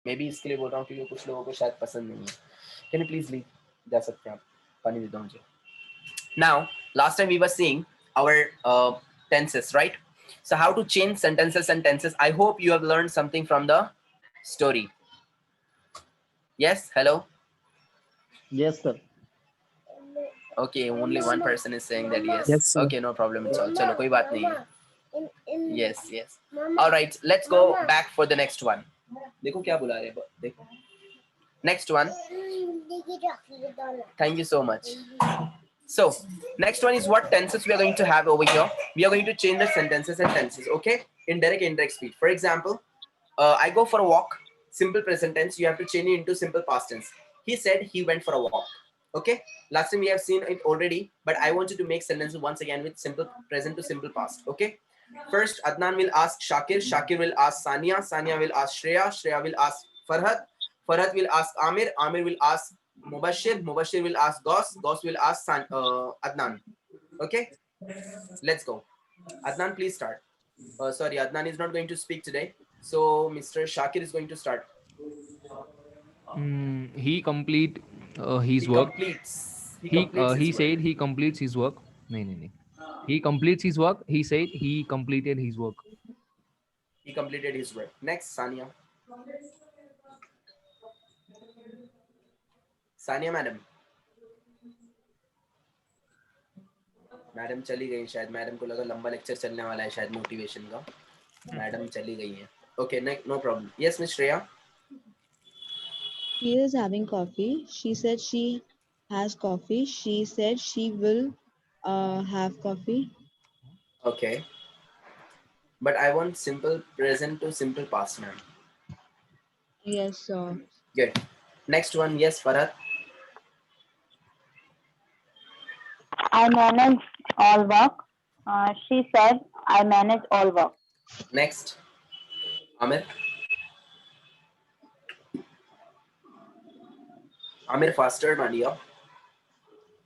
May be इसके लिए बोल रहा हूँ क्योंकि कुछ लोगों को शायद पसंद नहीं है. Can you please leave? जा सकते हैं आप, पानी देता हूँ मुझे. Now, last time we were seeing our tenses, right? So how to change sentences and tenses. I hope you have learned something from the story. Yes, hello? Yes, sir. Okay, only one person is saying that yes. Yes, sir. Okay, no problem at all. Chalo, koi baat nahi hai. Yes, yes. All right, let's go back for the next one. देखो क्या बुला रहे हैं, देखो. Next one. Thank you so much. So, next one is what tenses we are going to have over here. We are going to change the sentences and tenses, okay? In direct, indirect speech. For example, I go for a walk. Simple present tense. You have to change it into simple past tense. He said he went for a walk. Okay? Last time we have seen it already, but I want you to make sentences once again with simple present to simple past. Okay? First, Adnan will ask Shakir. Shakir will ask Sania. Sania will ask Shreya. Shreya will ask Farhad. Farhad will ask Amir. Amir will ask Mubashir. Mubashir will ask Gauss. Gauss will ask Adnan. Okay? Let's go. Adnan, please start. Sorry, Adnan is not going to speak today. So Mr. Shakir is going to start. He complete his He work. completes. He said he completes his work. No. He completes his work. He said he completed his work. He completed his work. Next, Sania. Sania madam. Madam चली गई शायद. Madam को लगा लंबा lecture चलने वाला है शायद मोटिवेशन का. मैडम चली गई हैं. Okay, no problem. Yes miss Shreya. She is having coffee. She said she has coffee. She said she will have coffee. Okay. But I want simple present to simple past, ma'am. Yes, sir. Good. Next one. Yes, Farhad. I manage all work. She said, I manage all work. Next. Amir. Amir, faster, my dear.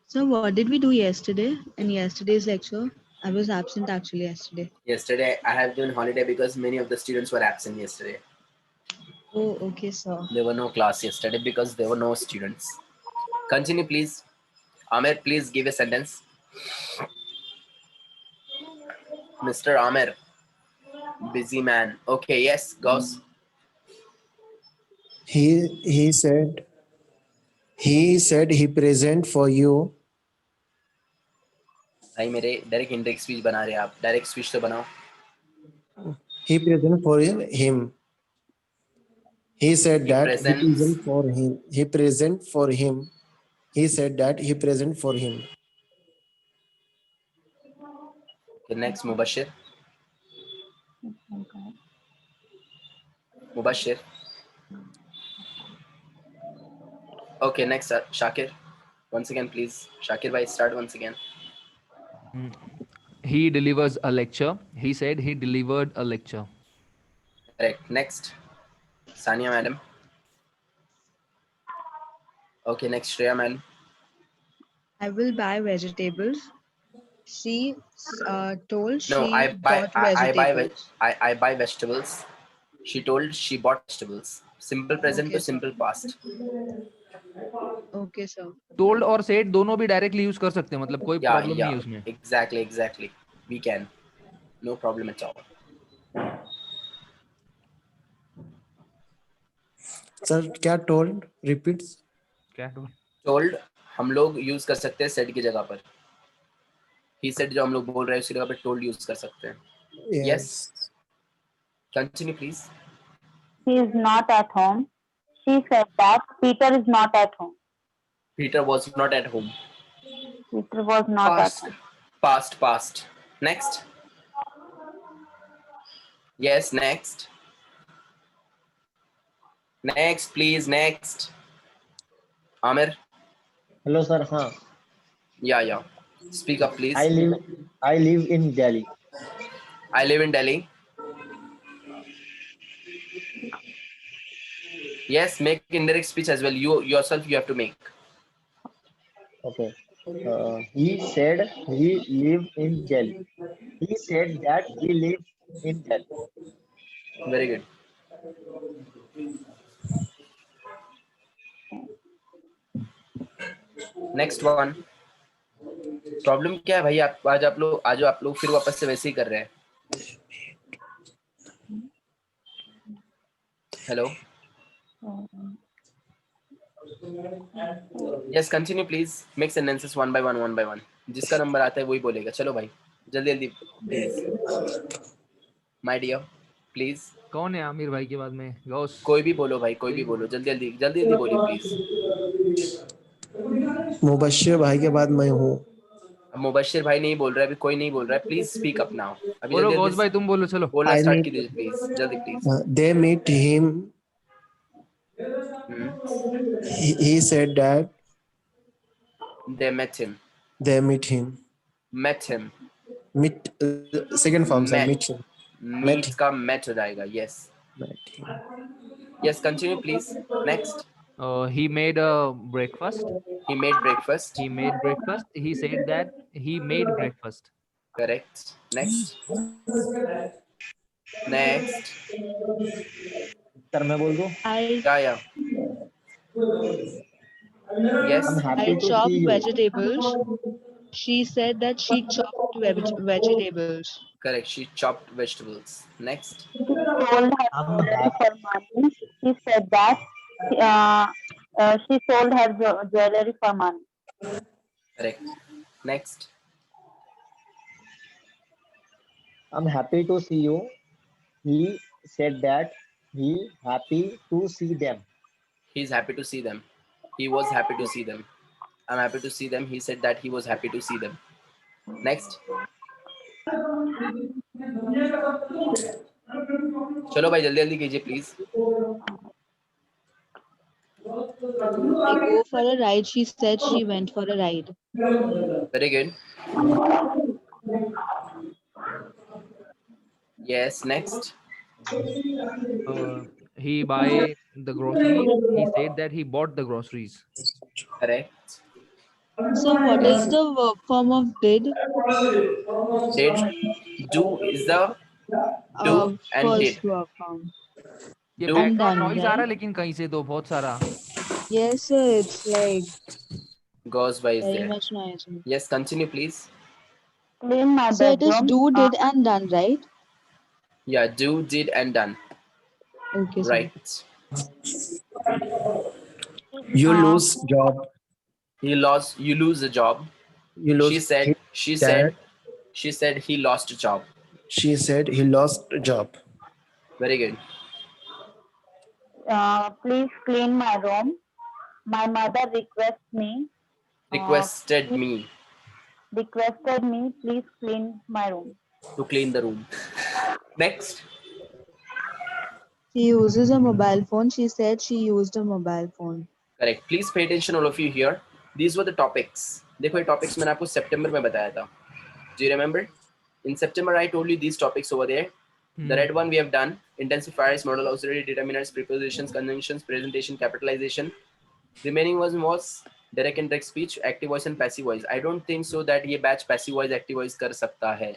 So what did we do yesterday in yesterday's lecture? I was absent actually yesterday. Yesterday, I have been holiday because many of the students were absent yesterday. Oh, okay, sir. There were no class yesterday because there were no students. Continue, please. Amir, please give a sentence. Mr. Amir. Busy man. Okay, yes, Gauss. He said he present for you. भाई मेरे direct index speech बना रहे हैं आप. Direct speech तो बनाओ. He present for him. He said He that presents. he present for him. He present for him. He said that he present for him. Okay, next, Mubashir. Mubashir. Okay, next, Shakir. Once again, please. Shakir bhai, start once again. He delivers a lecture. He said he delivered a lecture. Correct. Next, Sania madam. Okay, next, Shreya madam. I will buy vegetables. She told No, she I bought vegetables. buy vegetables. She told she bought vegetables. Simple present Okay, to simple past. Okay, sir. Told और said दोनों भी directly use कर सकते हैं. मतलब कोई problem नहीं है उसमें. Exactly. We can. No problem at all. Sir, क्या told? Repeats. क्या told? Told हम लोग use कर सकते हैं said की जगह पर. He said जो हम लोग बोल रहे हैं उसकी जगह पर told use कर सकते हैं. Yes. Continue, please. He is not at home. She said that Peter is not at home. Peter was not at home. Peter was not at home. Past. Next. Yes, next. Next, please, next. Amir. Hello, sir. हाँ. Yeah. Speak up, please. I live in Delhi. I live in Delhi. Yes, make indirect speech as well. You yourself you have to make. Okay. He said he live in Delhi. He said that he lives in Delhi. Very good. Next one. Problem क्या है भाई? आज आप लोग फिर वापस से वैसे ही कर रहे हैं. Hello. Yes, continue please. Make sentences one by one. जिसका नंबर आता है वही बोलेगा. चलो भाई, जल्दी प्लीज. My dear, please. कौन है आमिर भाई के बाद में? गौस. कोई भी बोलो भाई, कोई भी बोलो. जल्दी बोलिए प्लीज. मुबश्शिर भाई के बाद मैं हूँ. मुबश्शिर भाई नहीं बोल रहा है अभी, कोई नहीं बोल रहा है. Please speak up now. अभी बोलो गौस जल्दी भाई, तुम बोलो. चलो. बोलना I स्टार्ट meet, कीजिए प्लीज. जल्दी please. they meet him. He said that They met him. they meet him. Met him. Meet second form sir. Met. Meet him. Meet का met हो जाएगा. Yes. Met him. Yes, continue please. Next. He made a breakfast. He made breakfast. He made breakfast. He said that he made breakfast. Correct. Next. Next. Sir मैं बोल दूं? Yeah. Yes. I'm happy I to chop see you. vegetables. She said that she chopped vegetables. Correct. She chopped vegetables. Next. She sold her I'm jewelry happy. for money. She said that she sold her jewelry for money. Correct. Next. I'm happy to see you. He said that he happy to see them. He's happy to see them. He was happy to see them. I'm happy to see them. He said that he was happy to see them. Next. चलो भाई, जल्दी कीजिए please. I go for a ride. She said she went for a ride. Very good. Yes. Next. He buy the groceries. He said that he bought the groceries. Correct. So what is the verb form of did? Did. Do is the do and First did. verb form. ये Do. Background Done, noise आ रहा है right? लेकिन कहीं से तो बहुत सारा. Yes, sir. It's like Goes by is very there. much noisy. Yes. Continue please. Clean my So it is bedroom. do, did, and done, right? Yeah. Do, did, and done. Okay, sir. Right. You lose job. You lose a job. You lose. She said he lost a job. She said he lost a job. Very good. Please clean my room. My mother Requested me please clean my room. to clean the room. Next. She uses a mobile phone. She said she used a mobile phone. Correct. Please pay attention, all of you here. These were the topics. देखो ये topics मैंने आपको September में बताया था. Do you remember? In September I told you these topics over there. The red one we have done: intensifiers, modal auxiliary, determinants, prepositions, conjunctions, presentation, capitalization. Remaining was direct and indirect speech, active voice and passive voice. I don't think so that ये batch passive voice, active voice कर सकता है.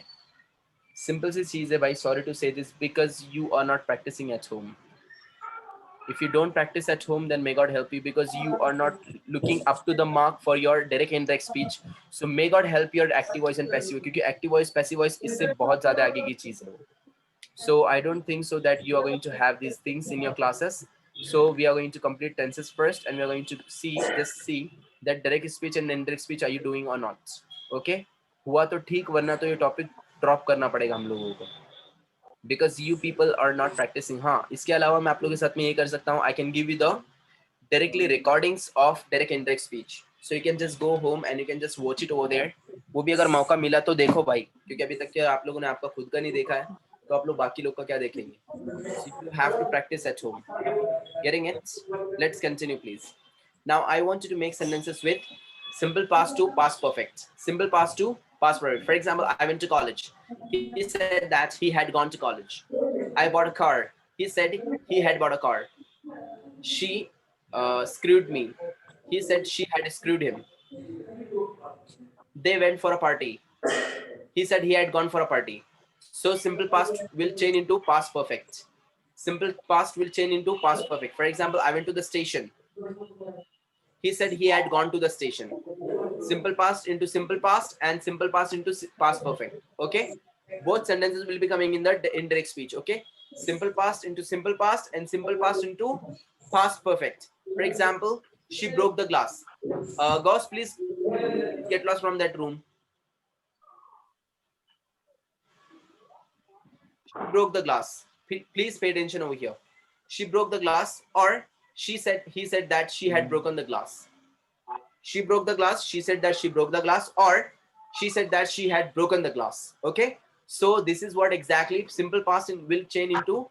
Simple सी चीज़ है भाई. Sorry to say this because you are not practicing at home. If you don't practice at home, then may God help you because you are not looking up to the mark for your direct and indirect speech. So may God help your active voice and passive voice क्योंकि active voice, passive voice इससे बहुत ज़्यादा आगे की चीज़ है. So I don't think so that you are going to have these things in your classes. So we are going to complete tenses first, and we are going to see that direct speech and indirect speech are you doing or not. Okay? हुआ तो ठीक, वरना तो ये topic drop करना पड़ेगा हम लोगों को. Because you people are not practicing. हाँ, इसके अलावा मैं आप लोगों के साथ में ये कर सकता हूँ. I can give you the directly recordings of direct and indirect speech. So you can just go home and you can just watch it over there. वो भी अगर मौका मिला तो देखो भाई, क्योंकि अभी तक क्या आप लोगों ने आपका खुद का नहीं देखा है, तो आप लोग बाकी लोग का क्या देखेंगे. So you have to practice at home. Getting it? Let's continue please. Now I want you to make sentences with simple past to past perfect. Simple past to past perfect. For example, I went to college. He said that he had gone to college. I bought a car. He said he had bought a car. She screwed me. He said she had screwed him. They went for a party. He said he had gone for a party. So simple past will change into past perfect. Simple past will change into past perfect. For example, I went to the station. He said he had gone to the station. simple past into simple past and simple past into past perfect. Okay, both sentences will be coming in the indirect speech. Okay, simple past into simple past and simple past into past perfect. For example, she broke the glass. Gauss, please get lost from that room. She broke the glass. Please pay attention over here. She broke the glass, or he said that she had broken the glass. She broke the glass. She said that she broke the glass, or she said that she had broken the glass. Okay. So this is what exactly simple past will change into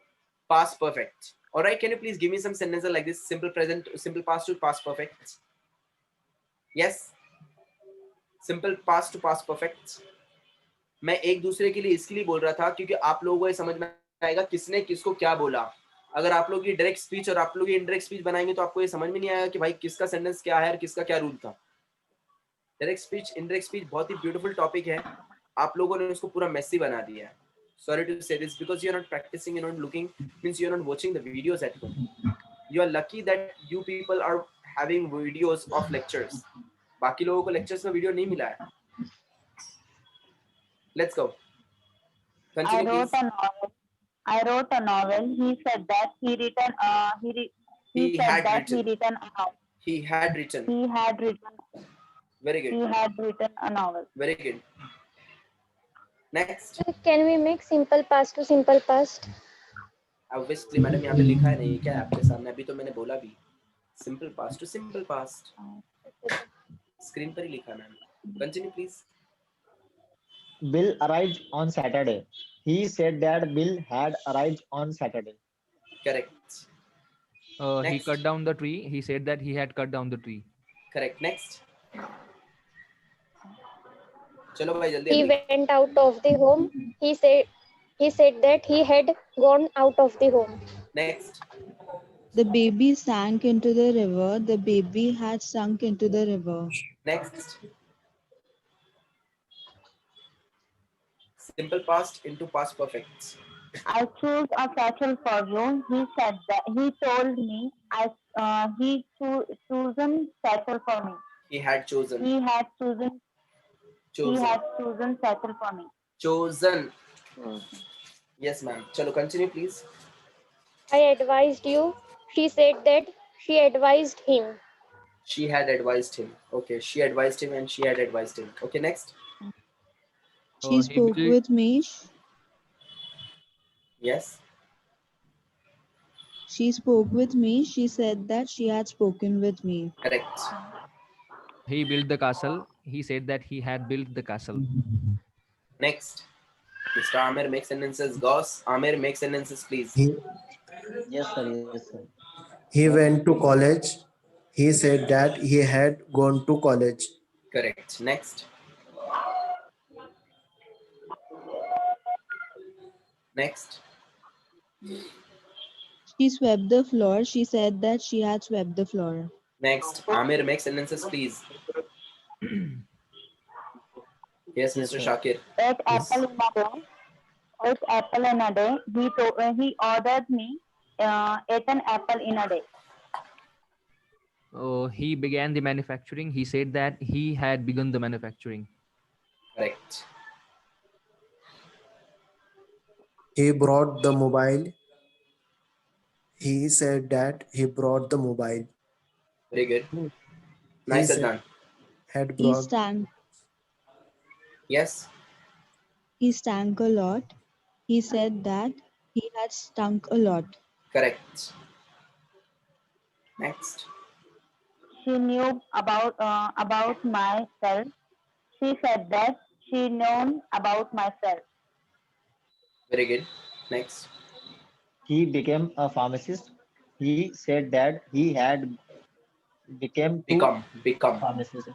past perfect. All right. Can you please give me some sentences like this? Simple present, simple past to past perfect. Yes. Simple past to past perfect. मैं एक दूसरे के लिए इसलिए बोल रहा था क्योंकि आप लोगों को समझ में आएगा किसने किसको क्या बोला. अगर आप लोग ये डायरेक्ट स्पीच और आप लोग ये इनडायरेक्ट स्पीच बनाएंगे तो आपको ये समझ में नहीं आएगा कि भाई किसका सेंटेंस क्या है और किसका क्या रूल था. डायरेक्ट स्पीच इनडायरेक्ट स्पीच बहुत ही ब्यूटीफुल टॉपिक है. आप लोगों ने उसको पूरा मेसी बना दिया है. Sorry to say this because you're not practicing, you're not looking, means you're not watching the videos at home. You are lucky that you people are having videos of lectures. बाकी लोगों को lectures में video नहीं मिला है. Let's go. Continue, please. I wrote a novel. He said that he written. He said had that written. he written a novel. He had written. He had written. Very good. He had written a novel. Very good. Next. Can we make simple past to simple past? Obviously, madam यहाँ पे लिखा है नहीं क्या है आपके सामने. अभी तो मैंने बोला भी. Simple past to simple past. Screen पर ही लिखा ma'am. Continue, please. Bill arrived on Saturday. He said that Bill had arrived on Saturday. Correct. He Next. cut down the tree. He said that he had cut down the tree. Correct. Next. चलो भाई जल्दी. He went out of the home. He said that he had gone out of the home. Next. The baby sank into the river. The baby had sunk into the river. Next. Simple past into past perfect. I choose a satchel for you. He said that he told me he chosen satchel for me. He had chosen. He had chosen. He Chosen. had chosen satchel for me. Chosen. Yes, ma'am. चलो continue, please. I advised you. She said that she advised him. She had advised him. Okay, she advised him and she had advised him. Okay, next. She he spoke built- with me. Yes. She spoke with me. She said that she had spoken with me. Correct. He built the castle. He said that he had built the castle. Next. Mr. Amir, make sentences. Gauss. Amir, make sentences, please. Yes, sir. Yes, sir. He went to college. He said that he had gone to college. Correct. Next. Next. She swept the floor. She said that she had swept the floor. Next. Amir, make sentences, please. Yes, Mr. Shakir. Ate apple in a day. Ate apple in a day. He ordered me ate an apple in a day. He began the manufacturing. He said that he had begun the manufacturing. Correct. He brought the mobile. He said that he brought the mobile. Very good. He Nice, said- Adnan. Had He brought. stank. Yes. He stank a lot. He said that he had stunk a lot. Correct. Next. She knew about myself. She said that she known about myself. Very good. Next. He became a pharmacist. He said that he had become Become a pharmacist.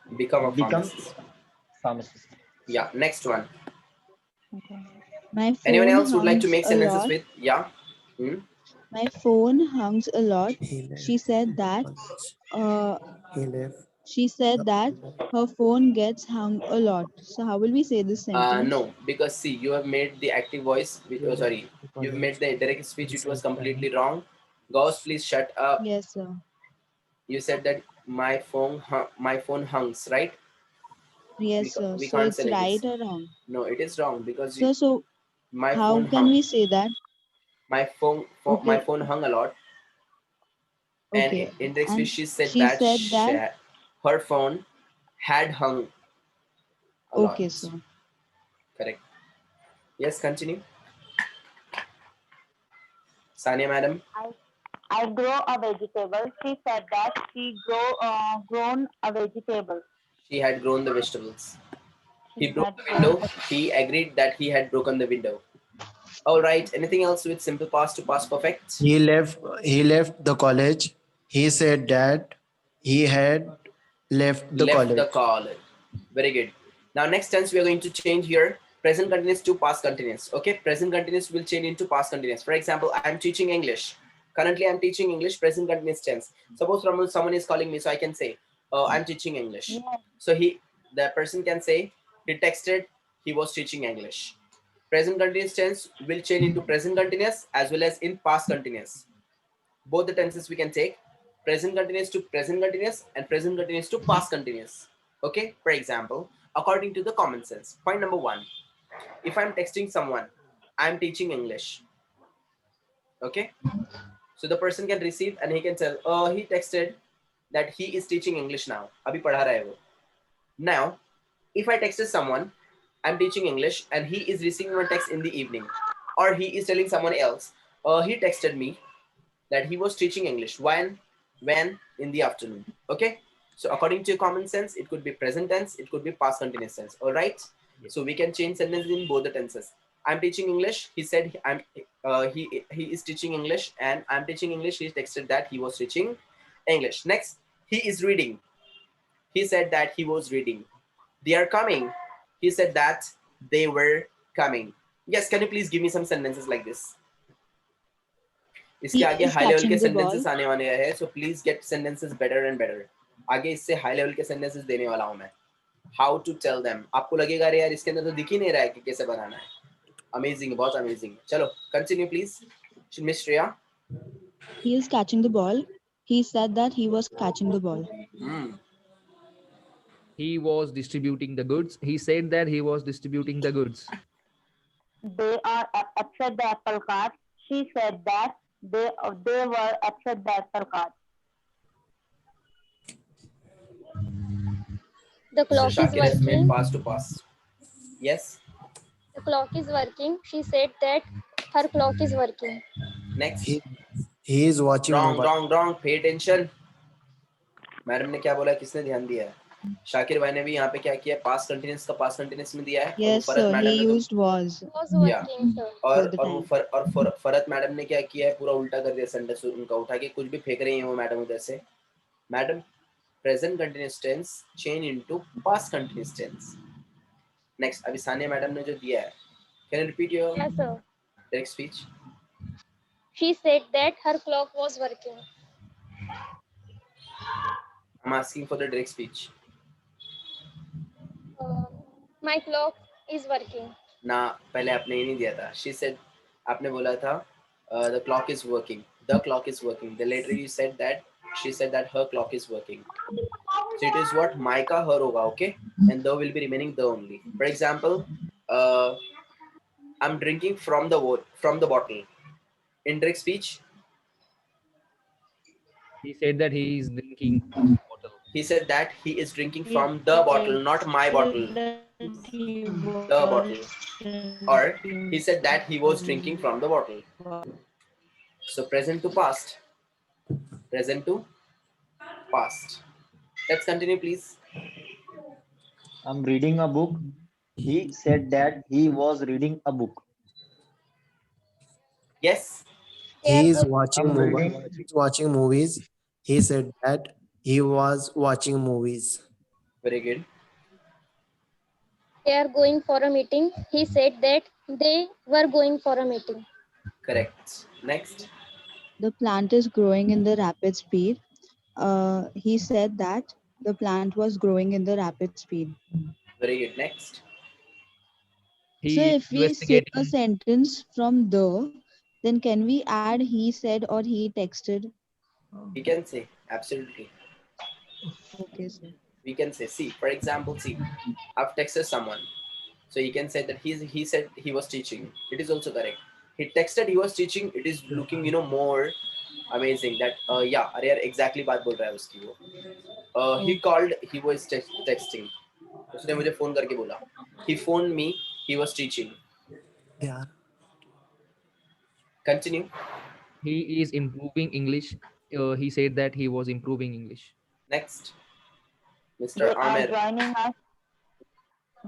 pharmacist. Yeah. Next one. My phone Anyone else would like to hungs make a sentences lot. with? Yeah. Hmm? My phone hungs a lot. He left She said that college. He left. she said that her phone gets hung a lot. So how will we say this sentence? No, because see, you have made the active voice. Sorry, you've made the direct speech. It was completely wrong. Gauss, please shut up. Yes, sir. You said that my phone hungs, right? Yes, sir. We So can't it's say like right this. or wrong? No, it is wrong because Sir, so my how phone can hung. we say that? My Okay, phone hung a lot, and okay. in the And speech she said she that said that, her phone had hung a lot. okay, sir. Correct. Yes, continue. Sania madam. I grow a vegetable. She said that she grown a vegetable. She had grown the vegetables. He She broke had the grown. window. He agreed that he had broken the window. All right. Anything else with simple past to past perfect? He left the college. He said that he had left the Left the college. college. Very good. Now next tense we are going to change here present continuous to past continuous. Okay, present continuous will change into past continuous. For example, I am teaching English. Currently, I am teaching English. Present continuous tense. Suppose someone is calling me, so I can say, "I'm teaching English." Yes. So the person can say, he texted, he was teaching English. Present continuous tense will change into present continuous as well as in past continuous. Both the tenses we can take present continuous to present continuous and present continuous to past continuous. Okay, for example, according to the common sense. Point number one, if I'm texting someone, I'm teaching English. Okay, so the person can receive and he can tell, he texted that he is teaching English now. Abhi padha raha hai wo. Now, if I texted someone, I'm teaching English and he is receiving my text in the evening, or he is telling someone else, he texted me that he was teaching English. When in the afternoon. Okay. So according to common sense, it could be present tense, it could be past continuous tense. All right. Yes. So we can change sentences in both the tenses. I'm teaching English. He said he is teaching English, and I'm teaching English. He texted that he was teaching English. Next, he is reading. He said that he was reading. They are coming. He said that they were coming. Yes, can you please give me some sentences like this? इसके He आगे is high level के catching the ball. Sentences आने वाले हैं, so please get sentences better and better. आगे इससे high level के sentences देने वाला हूं मैं. How to tell them. आपको लगेगा अरे यार इसके अंदर तो दिख ही नहीं रहा है कि कैसे बनाना है. अमेजिंग, बहुत अमेजिंग. चलो continue please miss Shreya. He is catching the ball. He said that he was catching the ball. He was distributing the goods. He said that he was distributing the goods. They are upset the apple cart. She said that they were upset the apple cart. The So clock is Shakir has made working. past to past. Yes. The clock is working. She said that her clock is working. Next. He is watching Wrong, mobile. wrong, wrong. Pay attention. Madam ने क्या बोला, किसने ध्यान दिया है? शाकिर भाई ने भी यहाँ पे क्या किया, पास्ट कंटिन्यूअस का पास्ट कंटिन्यूअस में दिया है. Yes, Farhat sir. Madam He ने तो used was. Was working, sir. और फरहत मैडम ने क्या किया है, पूरा उल्टा कर दिया सेंटेंस उनका, उठा के कुछ भी फेंक रही है वो मैडम उधर से. Madam, present continuous tense change into past continuous tense. Next, अभी सानिया मैडम ने जो दिया है, can you repeat your Yes, sir. Direct speech? She said that her clock was working. I'm asking for the direct speech. My clock is working. ना, पहले आपने ये नहीं दिया था. She said, आपने बोला था the clock is working. The clock is working. Then later you said that she said that her clock is working. So it is what my का her होगा, okay? And the will be remaining the only. For example, I'm drinking from the bottle. In direct speech, He said that he is drinking from the bottle. he said that he is drinking from the bottle, not my bottle. The bottle. Or he said that he was drinking from the bottle. So present to past. Present to past. Let's continue, please. I'm reading a book. He said that he was reading a book. Yes. He is They are watching I'm mobile. reading. He is watching movies. He said that he was watching movies. Very good. going for a meeting. He said that they were going for a meeting. Correct. Next. The plant is growing in the rapid speed. He said that the plant was growing in the rapid speed. Very good. Next. So He is if we say a investigating. sentence from the, then can we add he said or he texted? We can say absolutely. Okay, sir. we can say, see, for example, see, I've texted someone, so you can say that he said he was teaching. It is also correct. He texted he was teaching. It is looking, you know, more amazing. That yeah, अरे यार exactly बात बोल रहा है उसकी वो. He called. He was texting. उसने मुझे फोन करके बोला. He phoned me. He was teaching. Yeah. Continue. He is improving English. He said that he was improving English. Next, They Mr. are Amir. joining us.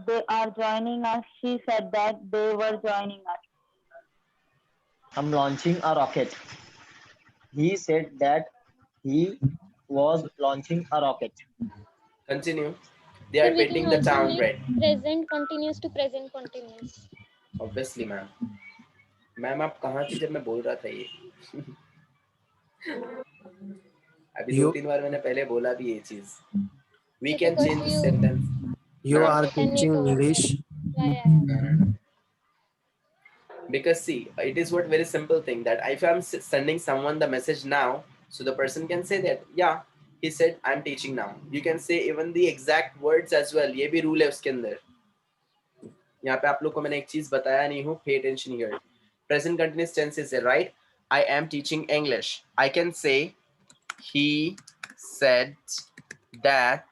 They are joining us. She said that they were joining us. I'm launching a rocket. He said that he was launching a rocket. Continue. They Sir, are we can painting the also town make red. present continuous to present continuous. Obviously, ma'am. Ma'am आप कहाँ थी जब मैं बोल रहा था ये? अभी You 2-3 बार मैंने पहले बोला भी ये चीज. We See, can because change the you sentence. you Ma'am, are Chaitanya teaching told English. that. Yeah. because see, it is what very simple thing that if I'm sending someone the message now, so the person can say that yeah, he said I'm teaching now. You can say even the exact words as well. ये भी rule है उसके अंदर. यहाँ पे आप लोग को मैंने एक चीज बताया नहीं हूँ. Pay attention here. Present continuous tense is there, right? I am teaching English. I can say he said that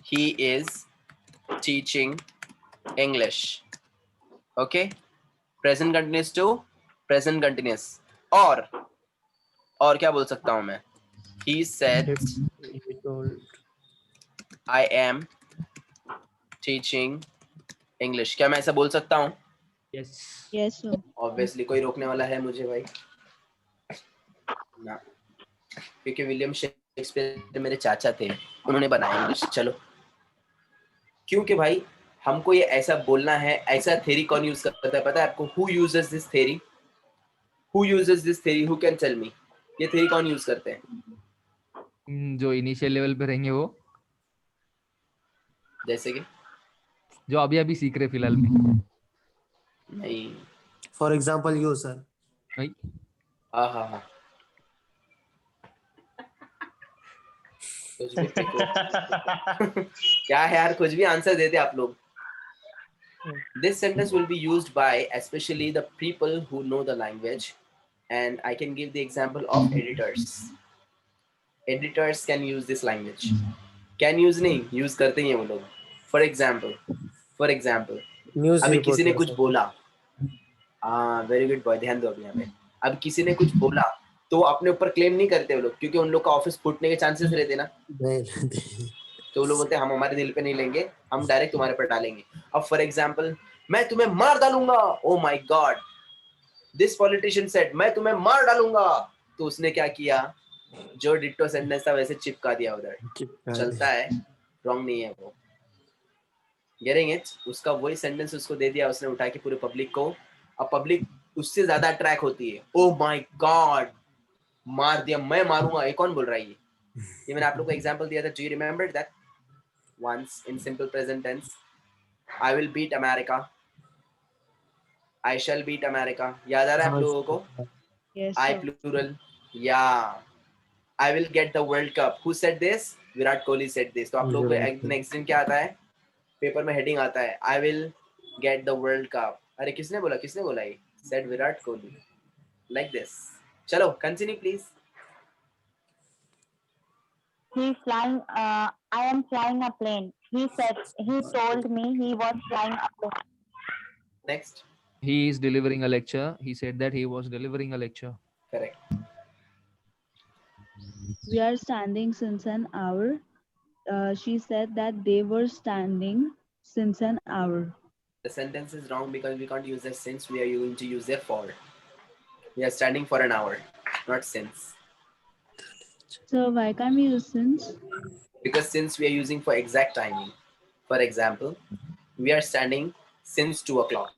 he is teaching English. Okay? Present continuous to present continuous. और क्या बोल सकता हूँ मैं? He said He told. I am teaching English. क्या मैं ऐसा बोल सकता हूँ? Yes. Yes, sir. Obviously कोई रोकने वाला है मुझे भाई? ना. क्योंकि विलियम शेक्सपियर मेरे चाचा थे. उन्होंने बनाया इंग्लिश. चलो. क्योंकि भाई हमको ये ऐसा बोलना है. ऐसा थ्योरी कौन यूज करता है पता है आपको? Who uses this theory? Who uses this theory? Who can tell me? ये थ्योरी कौन यूज करते हैं? जो इनिशियल लेवल पे रहेंगे वो, जैसे कि जो अभी अभी सीख रहे फिलहाल में. नहीं. For example, you, sir. नहीं. हाँ हाँ हाँ. कुछ भी फेंको. क्या है यार, कुछ भी आंसर देते आप लोग. This sentence will be used by especially the people who know the language, and I can give the example of editors. Editors can use this language. Can use नहीं, use करते ही हैं वो लोग. For example, News अभी किसी ने reporter, कुछ sir. बोला. हाँ, very good boy. ध्यान दो अभी यहाँ पे. अब किसी ने कुछ बोला तो वो अपने ऊपर क्लेम नहीं करते वो लोग, क्योंकि उन लोग का ऑफिस फूटने के चांसेस रहते ना. नहीं. तो वो लोग बोलते हैं हम हमारे दिल पे नहीं लेंगे, हम डायरेक्ट तुम्हारे पर डालेंगे. अब फॉर एग्जाम्पल, मैं तुम्हें मार डालूंगा. Oh my God, this politician said मैं तुम्हें मार डालूंगा. तो उसने क्या किया? जो डिट्टो सेंटेंस था वैसे चिपका दिया उधर. चलता है, रॉन्ग नहीं है वो. Getting it? उसका वही सेंटेंस उसको दे दिया उसने उठा के पूरे पब्लिक को. अब पब्लिक उससे ज्यादा अट्रैक्ट होती है. ओ माय गॉड, मार दिया, मैं मारूंगा. ये कौन बोल रहा है ये मैंने आप लोग को एग्जांपल दिया था. Do you remember that? Once in simple present tense, I will beat America. I shall beat America. याद आ रहा है आप लोगों को? Yes, I sir. plural. Yeah. I will get the World Cup. Who said this? Virat Kohli said this. तो आप लोगों को नेक्स्ट दिन क्या आता है? पेपर में हेडिंग आता है, I will get the World Cup. अरे किसने बोला ये? Said Virat Kohli. Like this. चलो, continue please. He's flying. I am flying a plane. He told me he was flying a plane. Next. He is delivering a lecture. He said that he was delivering a lecture. Correct. We are standing since an hour. She said that they were standing since an hour. The sentence is wrong because we can't use the since. We are going to use the for. We are standing for an hour, not since. So why can't we use since? Because since we are using for exact timing. For example, we are standing since 2 o'clock.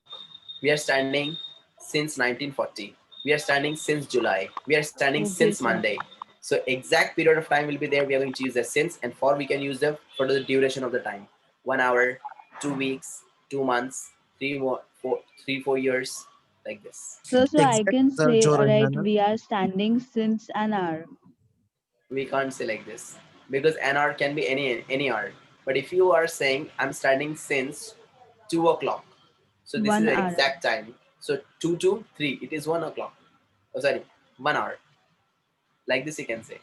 We are standing since 1940. We are standing since July. We are standing Okay, since sir. Monday. So exact period of time will be there. We are going to use the since, and for we can use them for the duration of the time. 1 hour, 2 weeks, 2 months, 3-4 years, like this. So I Exact, can sir, say, Jo right, Ranjana. we are standing since an hour. We can't say like this. because an hour can be any hour. But if you are saying I'm starting since 2 o'clock, so this is 1 the hour. exact time. So 2 to 3, it is 1 o'clock. Oh, sorry, 1 hour. Like this you can say.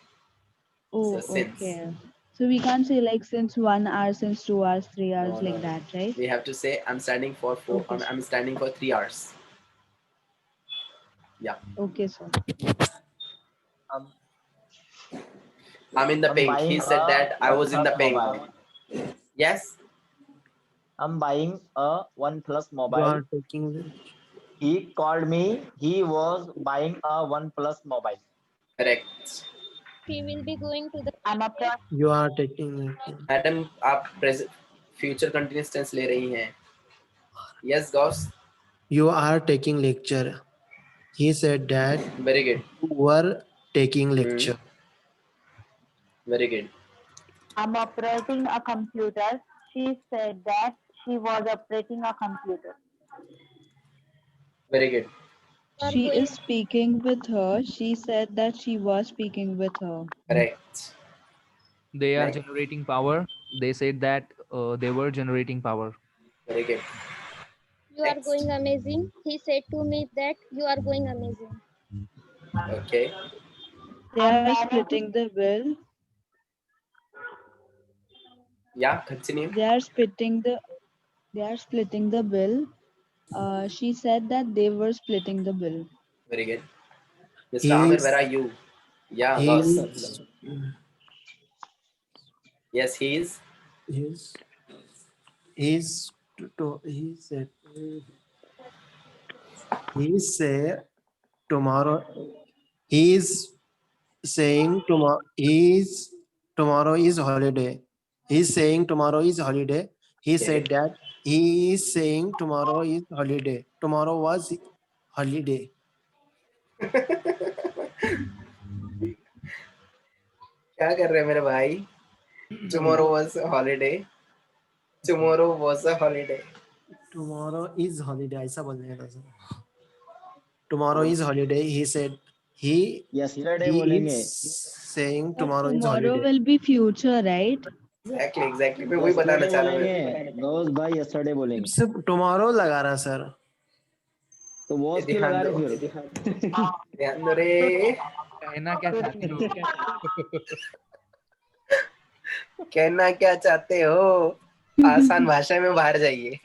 So Oh, since. okay. So we can't say like since 1 hour, since 2 hours, 3 No, hours, no, like no. that, right? We have to say I'm standing for Okay, I'm standing for 3 hours. Yeah. okay, sir. Um, I'm in the I'm pink. He buying said a that I was in OnePlus the pink. mobile. Yes. I'm buying a OnePlus You mobile. are taking He called me. He was buying a OnePlus mobile. Correct. He will be going to the I'm a pro- you are taking madam आप present future continuous tense ले रही हैं. Yes, Gauss. you are taking lecture. He said that Very good. you were taking lecture. Very good. I'm operating a computer. She said that she was operating a computer. Very good. are She going is speaking with her. She said that she was speaking with her. Correct. They are Next. generating power. They said that they were generating power. Very good. you are Next. going amazing. He said to me that you are going amazing. Okay. They I'm are managing- splitting the bill. Yeah. Continue. They are splitting the bill. She said that they were splitting the bill. Very good. Mr. He Amir, is where are you? Yeah, he Gauss. is Yes, he is. he's he's he said he say tomorrow he is saying tomorrow is holiday. He's saying tomorrow is holiday. He Okay. said that he is saying tomorrow is holiday. Tomorrow was holiday. क्या कर रहे हैं मेरे भाई? Tomorrow was a holiday. Tomorrow was a holiday. Tomorrow is holiday. ऐसा बोलने का था. Tomorrow is holiday. He said he Yesterday he बोलेंगे. is saying But tomorrow is tomorrow holiday. will be future, right? Exactly. मैं वही बताना Yesterday चाह रहा हूँ. बोलेंगे. Ghost भाई yesterday बोलेंगे. सिर्फ tomorrow लगा रहा सर. तो वॉच क्यों लगा रहे फिर? ध्यान दो रे. कहना क्या चाहते हो? कहना क्या चाहते हो? आसान भाषा में बाहर जाइए.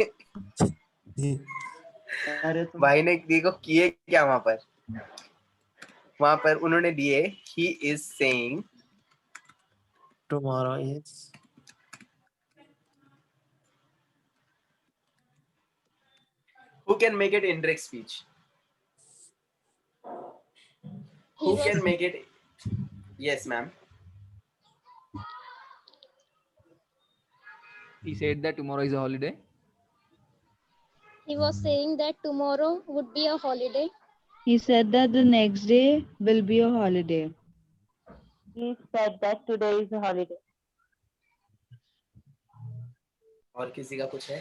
अरे तुम भाई ने देखो किए क्या वहां पर उन्होंने दिए he is saying Tomorrow is who can make it indirect speech? He Who was can make it? Yes, ma'am. He said that tomorrow is a holiday. he was saying that tomorrow would be a holiday. He said that the next day will be a holiday. He said that today is a holiday. और किसी का कुछ है?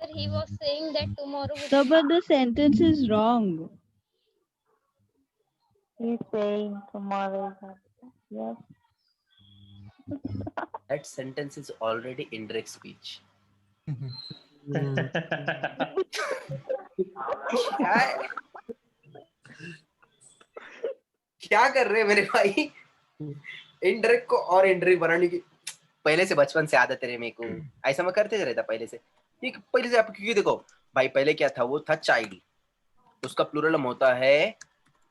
Sir, he was saying that tomorrow would So, but the sentence is wrong. He's saying tomorrow is a holiday. Yes. That sentence is already indirect speech. क्या है? क्या कर रहे हैं मेरे भाई? इंडायरेक्ट को और इंडायरेक्ट बनाने की पहले से बचपन से आदत है मेरे को. ऐसा मैं करते रहता पहले से. ठीक पहले से आप क्योंकि देखो भाई पहले क्या था वो था चाइल्ड. उसका प्लूरल होता है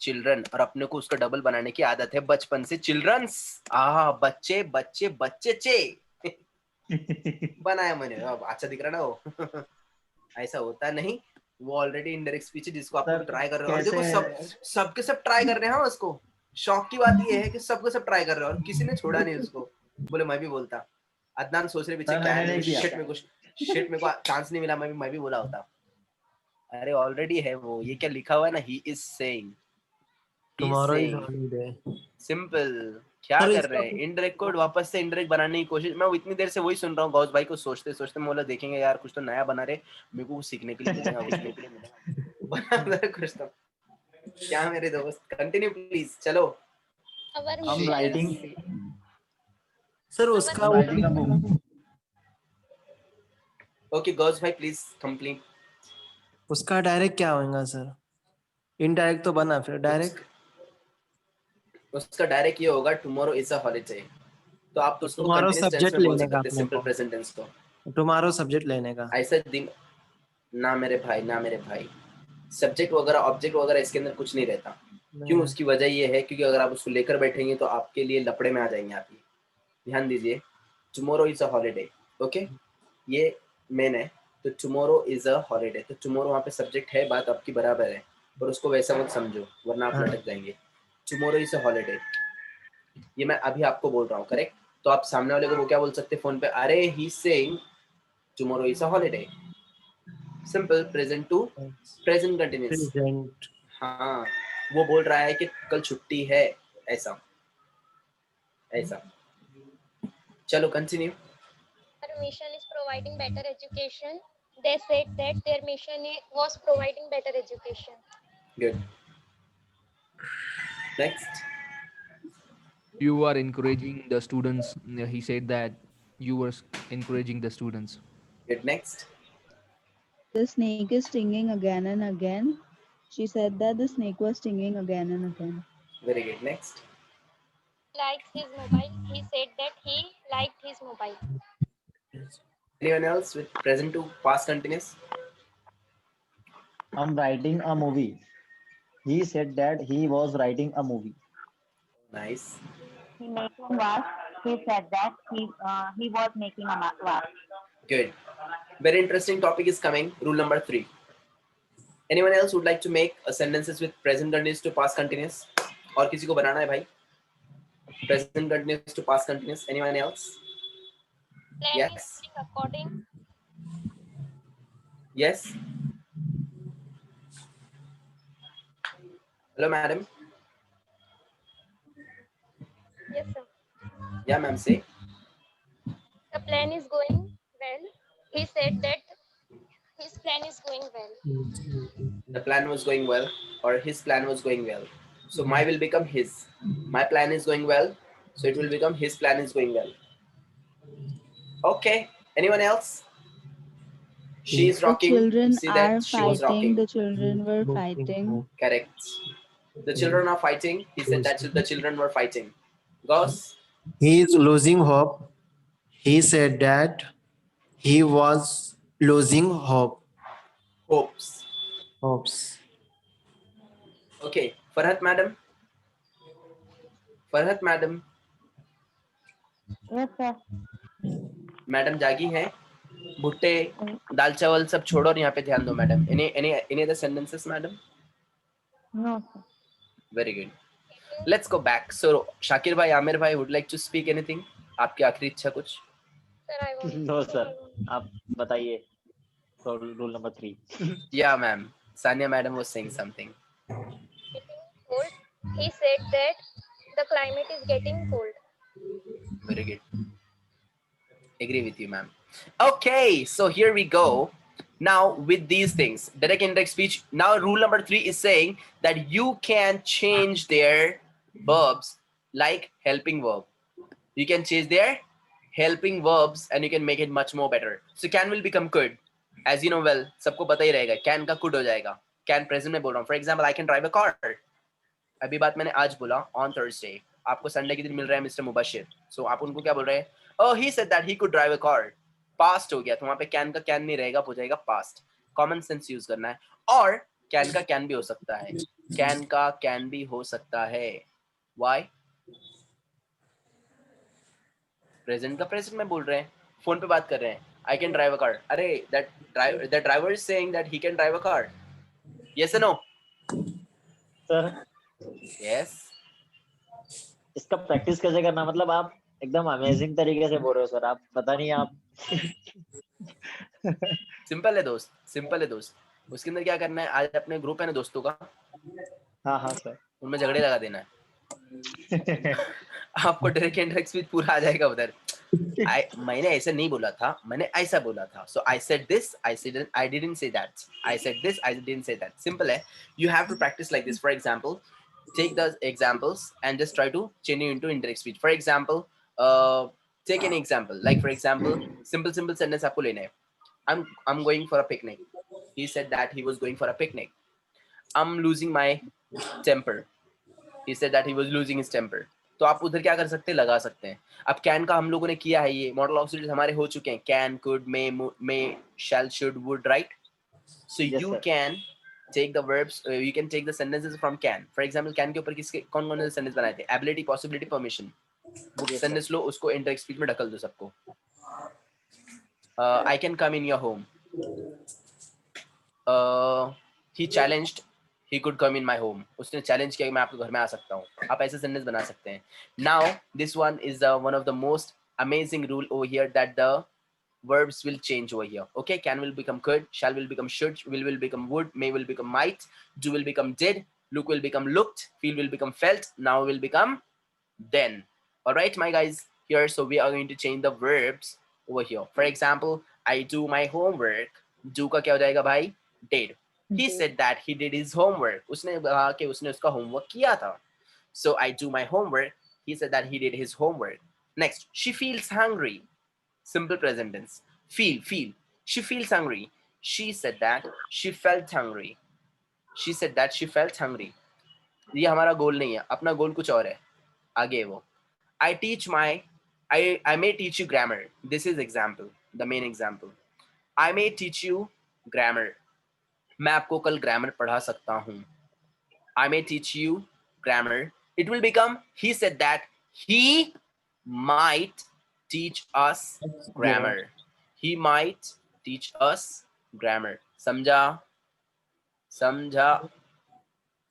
चिल्ड्रन और अपने को उसका डबल बनाने की आदत है बचपन से. चिल्ड्रंस बच्चे बच्चे बच्चे चे बनाया मैंने. अब अच्छा दिख रहा ना वो. ऐसा होता नहीं. वो ऑलरेडी इनडायरेक्ट स्पीच है जिसको आप ट्राई कर रहे हो. और देखो सबके सब ट्राई कर रहे हैं उसको. शौक की बात ये है कि सबके सब ट्राई कर रहे हो और किसी ने छोड़ा नहीं उसको. बोले मैं भी बोलता. अदनान सोच रहे पीछे क्या है. शिट मेरे को चांस नहीं मिला. मैं भी बोला होता. अरे ऑलरेडी है वो. ये क्या लिखा हुआ है ना he is saying. tomorrow is holiday. Simple. क्या कर रहे हैं? इनडायरेक्ट कोड वापस से इनडायरेक्ट बनाने की कोशिश. मैं इतनी देर से वही सुन रहा हूँ. गौस भाई को सोचते सोचते मोला देखेंगे यार कुछ तो नया बना रहे. मेरे को सीखने के लिए मिलेगा. कुछ के लिए मिलेगा. बना कुछ तो. क्या मेरे दोस्त कंटिन्यू प्लीज. चलो. our I'm mission writing sir उसका I'm writing a book. Okay, girls, bhai, please complete. उसका डायरेक्ट क्या होगा सर? इनडायरेक्ट तो बना, फिर डायरेक्ट उसका डायरेक्ट ये होगा टुमारो इज अ हॉलिडे। तो आप तो उसको टुमारो कंटिन्यूस टेंस सब्जेक्ट में बोल लेने का सकते हैं, अपने सिंपल को, प्रेजेंट टेंस को। टुमारो सब्जेक्ट लेने का। ऐसा दिन ना मेरे भाई, ना मेरे भाई, सब्जेक्ट वगैरह ऑब्जेक्ट वगैरह इसके अंदर कुछ नहीं रहता। क्यों? उसकी वजह ये है क्योंकि अगर आप उसको लेकर बैठेंगे तो आपके लिए लपड़े में आ जाएंगे आप। ध्यान दीजिए, tomorrow is a holiday, okay, ये मेन है। तो टुमारो इज अ हॉलिडे, तो टुमारो वहाँ पे सब्जेक्ट है, बात आपकी बराबर है, पर उसको वैसा मत समझो वरना आप हाँ। लटक जाएंगे। टुमारो इज अ हॉलिडे, ये मैं अभी आपको बोल रहा हूँ, करेक्ट? तो आप सामने वाले को वो क्या बोल सकते हैं फोन पे, अरे he saying tomorrow is a holiday. Simple present to present continuous. Present. हाँ, वो बोल रहा है कि कल छुट्टी है, ऐसा ऐसा। चलो continue. Their mission is providing better education. They said that their mission was providing better education. Good. Next. You are encouraging the students. He said that you were encouraging the students. Good. Next. The snake is stinging again and again. She said that the snake was stinging again and again. Very good. Next. Likes his mobile. He said that he liked his mobile. Anyone else with present to past continuous? I'm writing a movie. He said that he was writing a movie. Nice. He making was. He said that he was making a was. Good. Very interesting topic is coming. Rule number 3. Anyone else would like to make a sentences with present continuous to past continuous? और किसी को बनाना है भाई? Present continuous to past continuous. Anyone else? Plan Yes. is going according. Yes. Hello, madam. Yes, sir. Yeah, ma'am. Say. The plan is going well. He said that his plan is going well. The plan was going well, or his plan was going well. So my will become his. My plan is going well, so it will become his plan is going well. Okay. Anyone else? She is The rocking. children See are that she was fighting. rocking. The children were fighting. Correct. The children are fighting. He said that the children were fighting. Goss. He is losing hope. He said that he was losing Hopes. hopes. Okay. Farhat madam. Farhat madam. Yes, sir. Madam जागी हैं? भुट्टे दाल चावल सब छोड़ो और यहाँ पे ध्यान दो madam. any other sentences madam? No, sir. Very good. Let's go back. So Shakir bhai, Amir bhai would like to speak anything? आपकी आखिरी इच्छा कुछ? Sir, I want. No, sir. आप बताइए. So rule number 3. Yeah, ma'am. Sanya madam was saying something. Getting cold. He said that the climate is getting cold. Very good. Agree with you, ma'am. Okay, so here we go. Now with these things, direct indirect speech. Now rule number 3 is saying that you can change their verbs like helping verb. You can change their helping verbs and you can make it much more better. So can will become could. As you know well, सबको पता ही रहेगा. Can का could हो जाएगा. Can present में बोल रहा हूँ. For example, I can drive a car. अभी बात मैंने आज बोला on Thursday. आपको संडे के दिन मिल रहा है मिस्टर मुबशिर. So आप उनको क्या बोल रहे हैं? Oh, he said that he could drive a car. Past हो गया, तो वहाँ पे can का can नहीं रहेगा, हो जाएगा past. Common sense यूज करना है. और can का can भी हो सकता है. Can का can भी हो सकता है. Why? Present का present में बोल रहे हैं. फोन पे बात कर रहे हैं. I can drive a car. अरे that driver is saying that he can drive a car. Yes or no? Sir, Yes. इसका प्रैक्टिस कैसे करना? मतलब आप एकदम अमेजिंग तरीके से बोल रहे हो सर. आप पता नहीं आप. सिंपल है दोस्त, सिंपल है दोस्त. उसके अंदर क्या करना है, आज अपने ग्रुप है ना दोस्तों का, हाँ हाँ सर. उनमें झगड़े लगा देना है. आपको डायरेक्ट इंडायरेक्ट स्पीच पूरा आ जाएगा उधर. मैंने ऐसा नहीं बोला था, मैंने ऐसा बोला था. So I said this, I didn't say that. I said this, I didn't say that. Simple है. You have to practice like this. For example, take the examples and just try to change it into indirect speech. For example, Take an example. Like for example, simple sentence आपको लेना है. I'm going for a picnic. He said that he was going for a picnic. I'm losing my temper. He said that he was losing his temper. तो आप उधर क्या कर सकते हैं, लगा सकते हैं. अब कैन का हम लोगों ने किया है, ये मॉडल ऑक्सीडेंट हमारे हो चुके हैं. Can, could, may, shall, should, would, right. So Yes, you sir. can take the verbs, you can take the sentences from can. For example, can के ऊपर किसके कौन कौन से सेंटेंस बनाए थे? Ability, possibility, permission. वो Yes, sir. सेंटेंस लो, उसको इंटरेक्ट स्पीच में ढकल दो सबको. I can come in your home. He challenged, he could come in my home. उसने चैलेंज किया कि मैं आपके घर में आ सकता हूँ. आप ऐसे सेंटेंस बना सकते हैं. Now this one is one of the most amazing rule over here, that the verbs will change over here. Okay, can will become could, shall will become should, will become would, may will become might, do will become did, look will become looked, feel will become felt, now will become then. All right, my guys, here, so we are going to change the verbs over here. For example, I do my homework. Do का क्या हो जाएगा भाई? Did. He said that he did his homework. उसने कहा कि उसने उसका homework किया था. So I do my homework. He said that he did his homework. Next, she feels hungry. Simple present tense. Feel. She feels hungry. She said that she felt hungry. She said that she felt hungry. ये हमारा गोल नहीं है, अपना गोल कुछ और है. आगे वो. I may teach you grammar. This is example, the main example. I may teach you grammar. मैं आपको कल grammar पढ़ा सकता हूँ. I may teach you grammar. It will become, he said that he might teach us grammar. He might teach us grammar. समझा?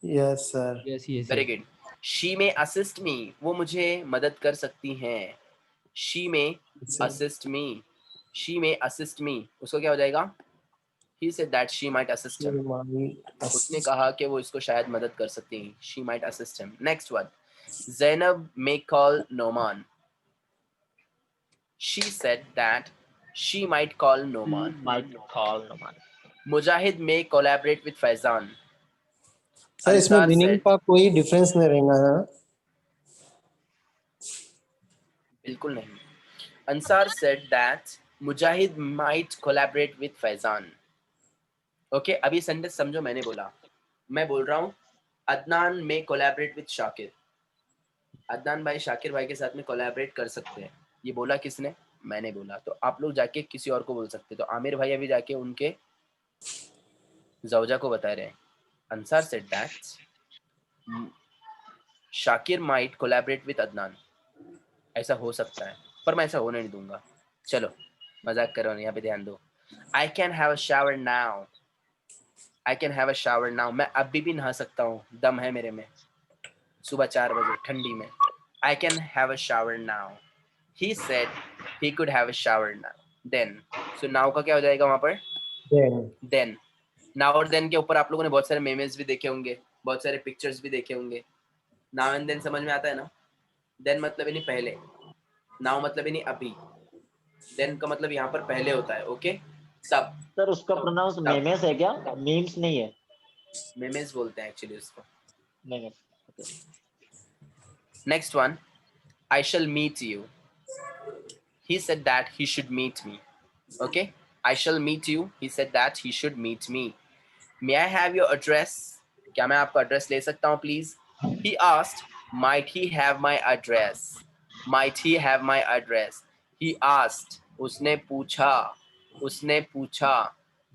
Yes, sir. Yes, yes, Very yes. good. She may assist me. वो मुझे मदद कर सकती हैं. She may Sir. assist me. She may assist me. उसको क्या हो जाएगा? He said that she might assist him. उसने कहा कि वो इसको शायद मदद कर सकती हैं. She might assist him. Next one. Zainab may call Noman. She said that she might call Noman. Might call Noman. Mujahid may collaborate with Faizan. Sir इसमें Ansar मीनिंग said, का कोई डिफरेंस नहीं रहेगा ना? बिल्कुल नहीं. Ansar said that Mujahid might collaborate with Faizan. Okay, अभी sentence समझो. मैंने बोला, मैं बोल रहा हूँ अदनान में कोलैबोरेट विद शाकिर. अदनान भाई शाकिर भाई के साथ में कोलैबोरेट कर सकते हैं. ये बोला किसने? मैंने बोला. तो आप लोग जाके किसी और को बोल सकते. तो आमिर भाई अभी जाके उनके जौजा को बता रहे हैं. Ansar said that Shakir might collaborate with Adnan. ऐसा हो सकता है, पर मैं ऐसा होने नहीं दूंगा. चलो मजाक कर रहा हूँ, यहाँ पे ध्यान दो. आई can have a shower now. I can have a shower now. मैं अभी भी नहा सकता हूँ, दम है मेरे में. सुबह 4 बजे ठंडी में. I can have a shower now. He said he could have a shower now. Then, so now का क्या हो जाएगा वहां पर? देन. नाउ और देन के ऊपर आप लोगों ने बहुत सारे मेमेज भी देखे होंगे, बहुत सारे पिक्चर्स भी देखे होंगे. नाउ एंड देन समझ में आता है ना? देन मतलब ही नहीं पहले, नाउ मतलब ही नहीं अभी, देन का मतलब यहाँ पर पहले होता है. ओके, तब. सर उसका प्रोनाउंस मेमेस है क्या? मीम्स नहीं है. मेमेज बोलते हैं एक्चुअली उसको. नहीं. Next one, I shall meet you. He said that he should meet me. Okay, I shall meet you. He said that he should meet me. May I have your address? क्या मैं आपका address ले सकता हूँ please? He asked, might he have my address? Might he have my address? He asked, उसने पूछा.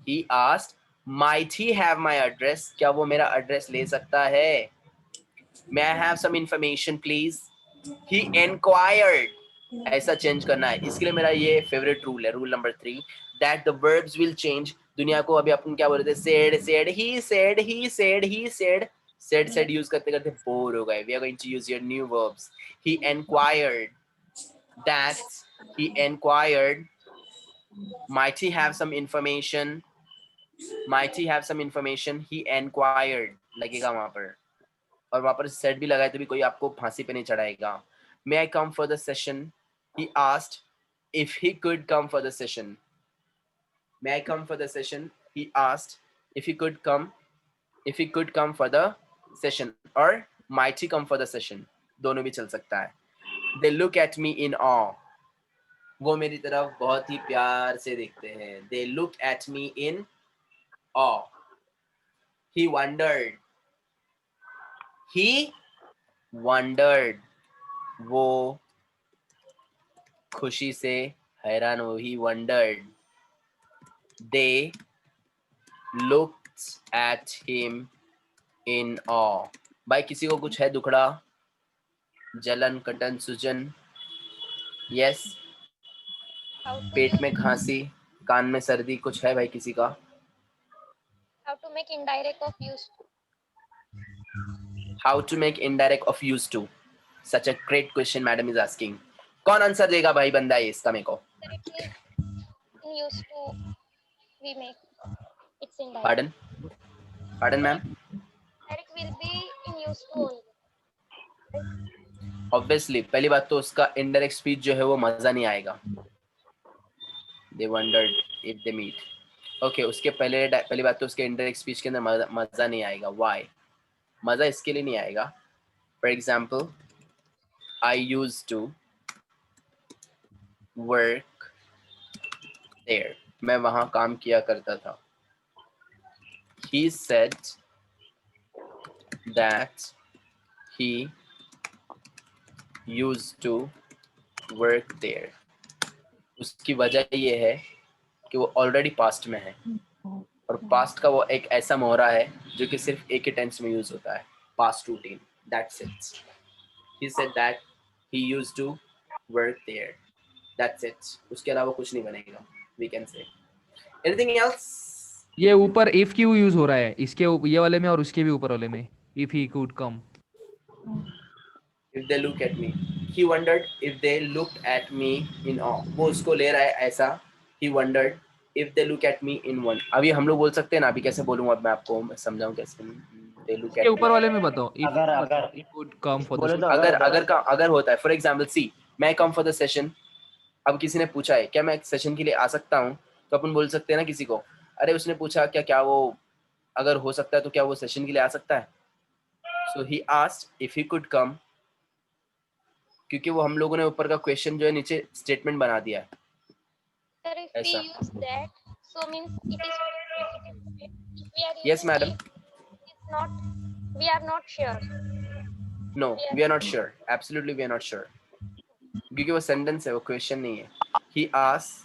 He asked, might he have my address? क्या वो मेरा एड्रेस ले सकता है? May I have some information please? He inquired. ऐसा change करना है. इसके लिए मेरा ये फेवरेट रूल है, rule number 3, that the verbs will change. दुनिया को अभी अपन क्या बोल रहे थे? said, he said यूज करते करते बोर हो गए. We are going to use your new verbs. He inquired. Might he have some information? He inquired लगेगा वहां पर. और वहां पर सेट भी लगाए तो भी कोई आपको फांसी पे नहीं चढ़ाएगा. May I come for the session? He asked if he could come for the session. May I come for the session? He asked if he could come for the session, or might he come for the session. दोनों भी चल सकता है. They look at me in awe. वो मेरी तरफ बहुत ही प्यार से देखते हैं. They look at me in awe. He wondered. He wondered. वो खुशी से हैरान हो. He wondered. They looked at him in awe. भाई किसी को कुछ है दुखड़ा, जलन, कटन, सूजन? Yes. How to pet make, में खांसी, कान में सर्दी, कुछ है भाई किसी का? how to make indirect of use to. How to make indirect of use to? Such a great question madam is asking. कौन आंसर देगा भाई बंदा ये इसका मेरे को? Directly in use to we make. It's indirect. Pardon? Pardon ma'am? Direct will be in use to only. Obviously पहली बात तो उसका indirect speech जो है वो मजा नहीं आएगा. They wondered if they meet. Okay, उसके पहली बात तो उसके indirect speech के अंदर मजा नहीं आएगा. Why? मजा इसके लिए नहीं आएगा. For example, I used to work there. मैं वहाँ काम किया करता था. He said that he used to work there. उसकी वजह ये है कि वो ऑलरेडी पास्ट में है और पास्ट का वो एक ऐसा मोहरा है जो कि सिर्फ एक ही टेंस में यूज होता है. Past routine. That's it. He said that he used to work there. That's it. उसके अलावा कुछ नहीं बनेगा. We can say. Anything else? ये ऊपर if क्यों यूज हो रहा है इसके ये वाले में और उसके भी ऊपर वाले में? If he could come. If they look at me. He wondered if they looked at me in awe. वो उसको ले रहा है ऐसा. He wondered if they look at me in one. अभी हम लोग बोल सकते हैं ना. अभी कैसे बोलूँ अब मैं आपको समझाऊँ कैसे? They look इसके at ऊपर वाले में बताओ. If अगर he could come for the बोले तो अगर होता है. फॉर एग्जाम्पल सी मैं कम फॉर द सेशन. अब किसी ने पूछा है क्या मैं सेशन के लिए आ सकता हूँ, तो अपन बोल सकते हैं ना किसी को, अरे उसने पूछा क्या वो अगर हो सकता है तो क्या वो सेशन के लिए आ सकता है. So he asked if he could come, क्योंकि वो हम लोगों ने ऊपर का क्वेश्चन जो है नीचे स्टेटमेंट बना दिया है. Sir, if we ऐसा. use that, so means it is positive. If we are Yes, using madam. it's not. We are not sure. No we are not sure. Absolutely we are not sure, क्योंकि वो sentence है, वो question नहीं है. He asked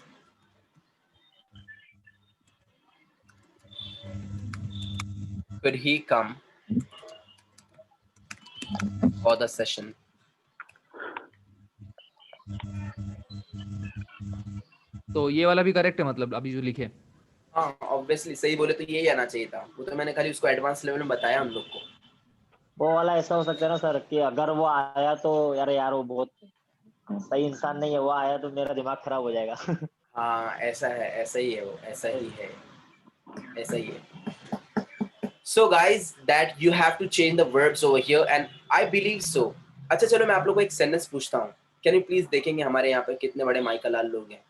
could he come for the session. तो ये वाला भी करेक्ट है मतलब अभी जो लिखे. हाँ ऑब्वियसली सही बोले तो यही आना चाहिए था. वो तो मैंने खाली उसको एडवांस लेवल में बताया हम लोग को. वो वाला ऐसा हो सकता है ना सर कि अगर वो आया तो यार वो बहुत सही इंसान नहीं है, वो आया तो मेरा दिमाग खराब हो जाएगा. हाँ ऐसा है, ऐसा ही है, वो ऐसा ही है, ऐसा ही है. So guys, that you have to change the verbs over here and I believe so. अच्छा चलो मैं आप लोगों को एक सेंटेंस पूछता हूँ. कैन यू प्लीज देखेंगे हमारे यहाँ पे कितने बड़े माइका लाल लोग हैं.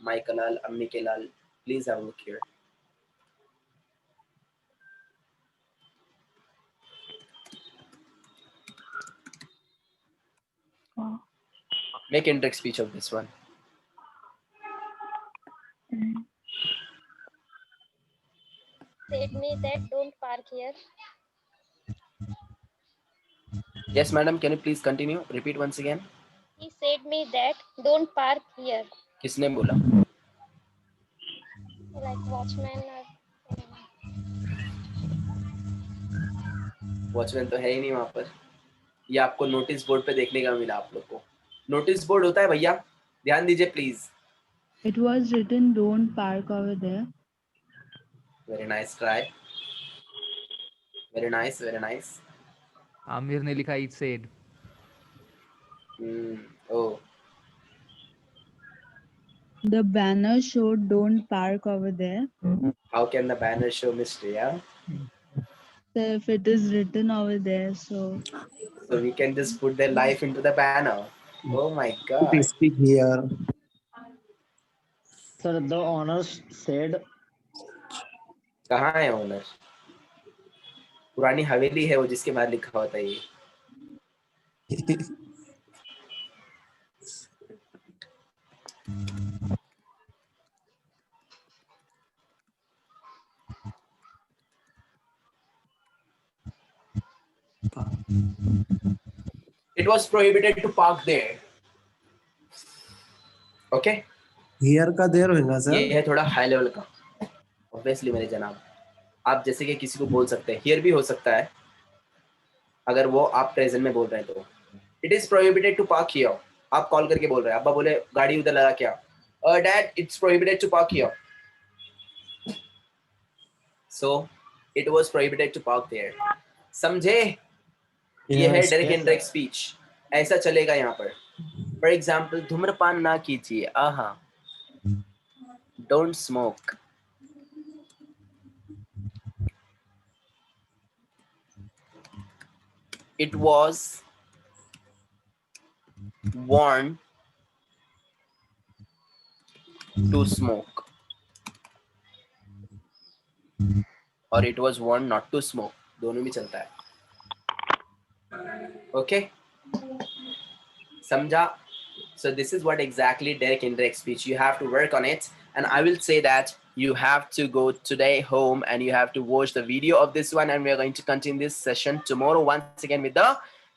माइका लाल, अम्मी के लाल, please have a look here. Make indirect speech of this one. Said me that don't park here. Yes madam, can you please continue? Repeat once again. He said me that don't park here. किसने बोला? Like watchman or watchman तो है ही नहीं वहां पर. ये आपको notice board पे देखने का मिला. आप लोग को नोटिस बोर्ड होता है भैया, ध्यान दीजिए please. It was written, don't park over there. Very nice try. Very nice, very nice. Aamir ने लिखा it said. Oh, The banner showed, don't park over there. how can the banner show mystery? Yeah? So if it is written over there, so So we can just put their life into the banner. Oh my god. Please speak here. Sir, the owner said कहाँ है owner? पुरानी हवेली है वो जिसके बाहर लिखा होता है ये. It was prohibited to park there. Okay? Here का देर होगा ये सर. है थोड़ा हाई लेवल का. Obviously मेरे जनाब, आप जैसे कि किसी को बोल सकते हैं, हियर भी हो सकता है अगर वो आप प्रेजेंट में बोल रहे हैं तो. It is prohibited to park here. आप कॉल करके बोल रहे हैं, अब्बा बोले गाड़ी उधर लगा क्या, dad it's prohibited to park here. So it was prohibited to park there. समझे? ये है Yes, direct yes, indirect speech. ऐसा चलेगा यहाँ पर. फॉर एग्जाम्पल, धूम्रपान ना कीजिए. आहा, don't smoke. It was warned to smoke, or it was warned not to smoke. दोनों भी चलता है. Okay, समझा? So this is what exactly direct indirect speech. You have to work on it, and I will say that you have to go today home and you have to watch the video of this one, and we are going to continue this session tomorrow once again with the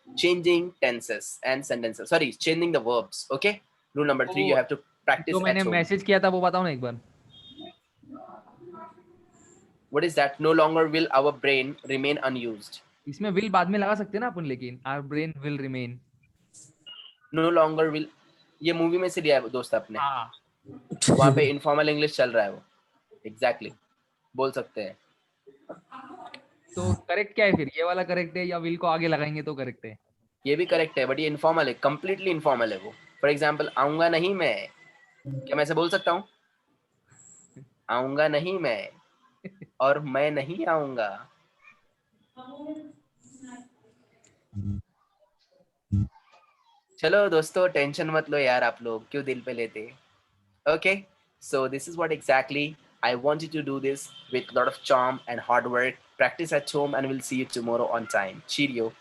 changing tenses and sentences. Sorry, changing the verbs. Okay. Rule number 3, you have to practice तो at मैंने home. Message किया था वो बताओ ना एक बार. What is that? No longer will our brain remain unused. इसमें will बाद में लगा सकते हैं ना अपन, लेकिन our brain will remain. No longer will. ये मूवी में से लिया है दोस्त अपने. हाँ. वहाँ पे इनफॉर्मल इंग्लिश चल रहा है वो. एग्जैक्टली बोल सकते हैं. तो करेक्ट क्या है फिर? ये वाला करेक्ट है या will को आगे लगाएंगे तो करेक्ट है? ये भी करेक्ट है, बट ये इनफॉर्मल है, कंप्लीटली इनफॉर्मल है वो. फॉर एग्जाम्पल, आऊंगा नहीं मैं. क्या मैं ऐसे बोल सकता हूँ? आऊंगा नहीं मैं, और मैं नहीं आऊंगा. चलो दोस्तों, टेंशन मत लो यार, आप लोग क्यों दिल पे लेते. Okay, so this is what exactly I want you to do this with a lot of charm and hard work. Practice at home, and we'll see you tomorrow on time. Cheerio.